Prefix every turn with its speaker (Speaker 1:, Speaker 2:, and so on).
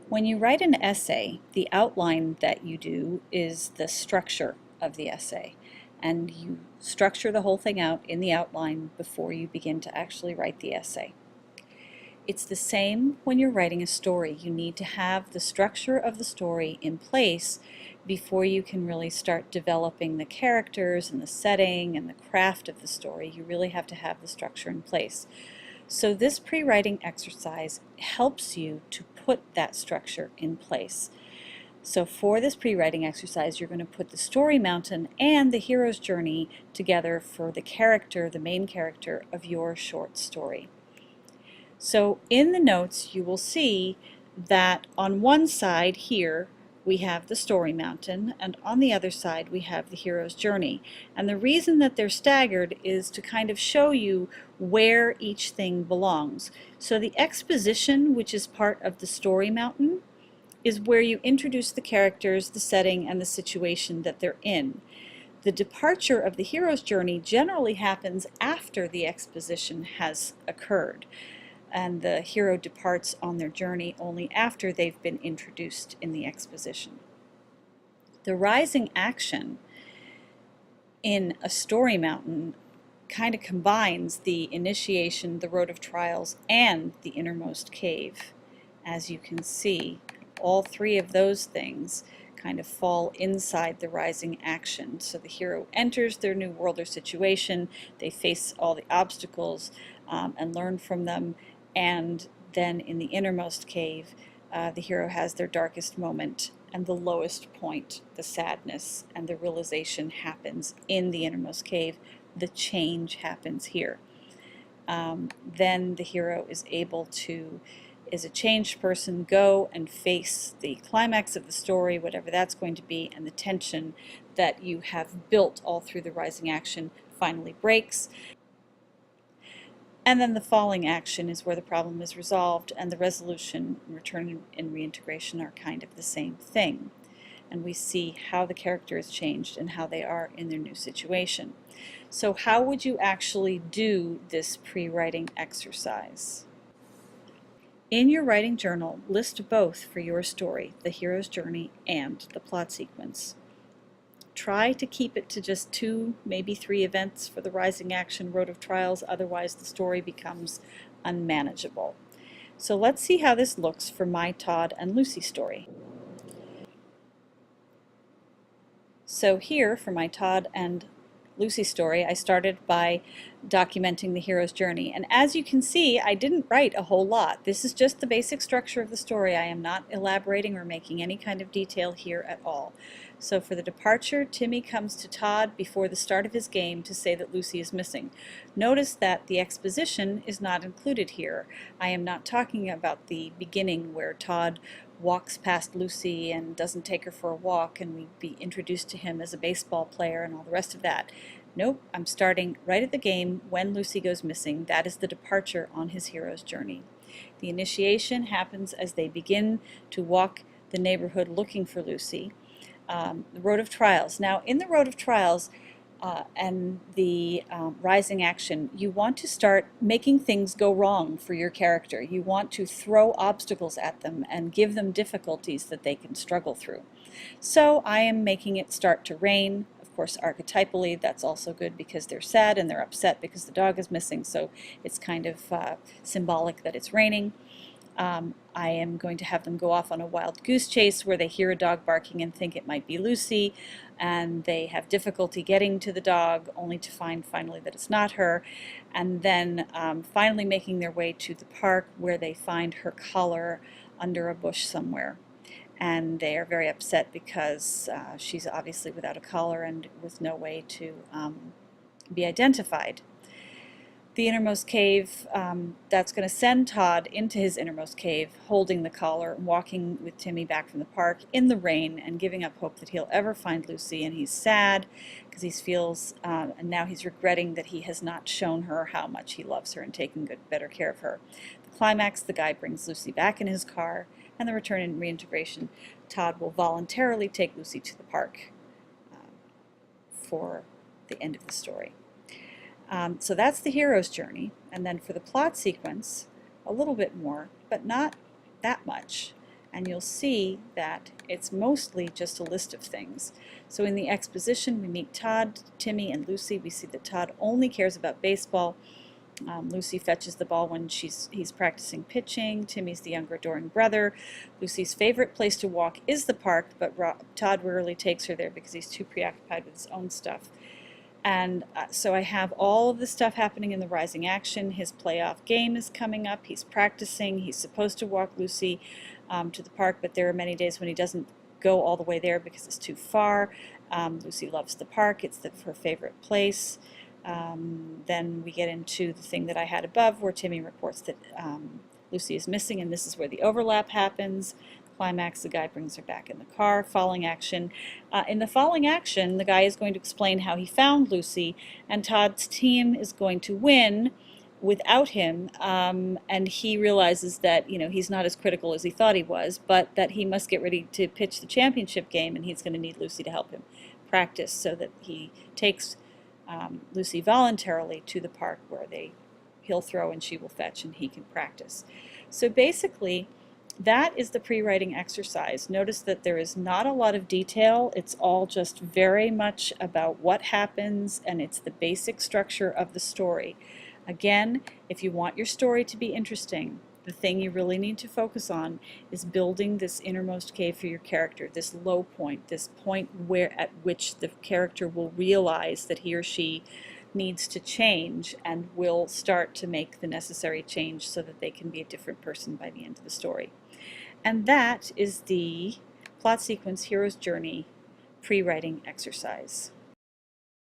Speaker 1: When you write an essay, the outline that you do is the structure of the essay. And you structure the whole thing out in the outline before you begin to actually write the essay. It's the same when you're writing a story. You need to have the structure of the story in place before you can really start developing the characters and the setting and the craft of the story. You really have to have the structure in place. So this pre-writing exercise helps you to put that structure in place. So for this pre-writing exercise, you're going to put the story mountain and the hero's journey together for the character, the main character of your short story. So in the notes, you will see that on one side here, we have the story mountain, and on the other side we have the hero's journey. And the reason that they're staggered is to kind of show you where each thing belongs. So the exposition, which is part of the story mountain, is where you introduce the characters, the setting, and the situation that they're in. The departure of the hero's journey generally happens after the exposition has occurred, and the hero departs on their journey only after they've been introduced in the exposition. The rising action in a story mountain kind of combines the initiation, the road of trials, and the innermost cave. As you can see, all three of those things kind of fall inside the rising action. So the hero enters their new world or situation, they face all the obstacles and learn from them, and then in the innermost cave, the hero has their darkest moment, and the lowest point, the sadness and the realization, happens in the innermost cave. The change happens here. Then the hero is able to, as a changed person, go and face the climax of the story, whatever that's going to be, and the tension that you have built all through the rising action finally breaks. And then the falling action is where the problem is resolved, and the resolution, return, and reintegration are kind of the same thing. And we see how the character has changed and how they are in their new situation. So how would you actually do this pre-writing exercise? In your writing journal, list both for your story, the hero's journey and the plot sequence. Try to keep it to just 2, maybe 3 events for the rising action road of trials, otherwise the story becomes unmanageable. So let's see how this looks for my Todd and Lucy story. So here for my Todd and Lucy story, I started by documenting the hero's journey. And as you can see, I didn't write a whole lot. This is just the basic structure of the story. I am not elaborating or making any kind of detail here at all. So for the departure, Timmy comes to Todd before the start of his game to say that Lucy is missing. Notice that the exposition is not included here. I am not talking about the beginning where Todd walks past Lucy and doesn't take her for a walk, and we be introduced to him as a baseball player and all the rest of that. Nope, I'm starting right at the game when Lucy goes missing. That is the departure on his hero's journey. The initiation happens as they begin to walk the neighborhood looking for Lucy. The road of trials. Now, in the road of trials and the rising action, you want to start making things go wrong for your character. You want to throw obstacles at them and give them difficulties that they can struggle through. So I am making it start to rain. Of course, archetypally, that's also good because they're sad and they're upset because the dog is missing, so it's kind of symbolic that it's raining. I am going to have them go off on a wild goose chase where they hear a dog barking and think it might be Lucy, and they have difficulty getting to the dog only to find finally that it's not her, and then finally making their way to the park where they find her collar under a bush somewhere. And they are very upset because she's obviously without a collar and with no way to be identified. The innermost cave, that's going to send Todd into his innermost cave, holding the collar, walking with Timmy back from the park in the rain and giving up hope that he'll ever find Lucy. And he's sad because he feels, and now he's regretting that he has not shown her how much he loves her and taken better care of her. The climax, the guy brings Lucy back in his car, and the return and reintegration, Todd will voluntarily take Lucy to the park for the end of the story. So that's the hero's journey. And then for the plot sequence, a little bit more, but not that much. and you'll see that it's mostly just a list of things. So in the exposition, we meet Todd, Timmy, and Lucy. We see that Todd only cares about baseball. Lucy fetches the ball when he's practicing pitching. Timmy's the younger adoring brother. Lucy's favorite place to walk is the park, but Todd rarely takes her there because he's too preoccupied with his own stuff. And so I have all of the stuff happening in the rising action. His playoff game is coming up. He's practicing. He's supposed to walk Lucy to the park, but there are many days when he doesn't go all the way there because it's too far. Lucy loves the park. It's her favorite place. Then we get into the thing that I had above where Timmy reports that Lucy is missing, and this is where the overlap happens. Climax, the guy brings her back in the car. Falling action. In the falling action, the guy is going to explain how he found Lucy, and Todd's team is going to win without him, and he realizes that he's not as critical as he thought he was, but that he must get ready to pitch the championship game, and he's going to need Lucy to help him practice, so that he takes Lucy voluntarily to the park where he'll throw and she will fetch and he can practice. So basically, that is the pre-writing exercise. Notice that there is not a lot of detail. It's all just very much about what happens, and it's the basic structure of the story. Again, if you want your story to be interesting, the thing you really need to focus on is building this innermost cave for your character, this low point, this point at which the character will realize that he or she needs to change and will start to make the necessary change so that they can be a different person by the end of the story. And that is the plot sequence Hero's Journey pre-writing exercise.